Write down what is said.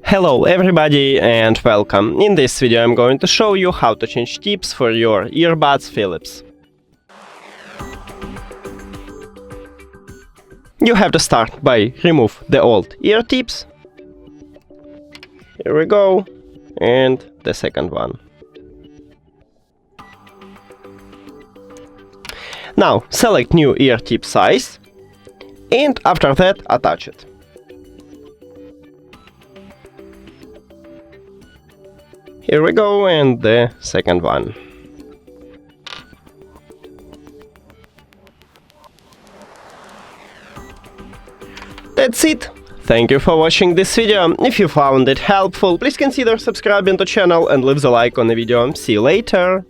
Hello everybody and welcome. In this video I'm going to show you how to change tips for your earbuds Philips. You have to start by remove the old ear tips. Here we go. And the second one. Now select new ear tip size and after that attach it. Here we go, and the second one. That's it! Thank you for watching this video. If you found it helpful, please consider subscribing to the channel and leave the like on the video. See you later!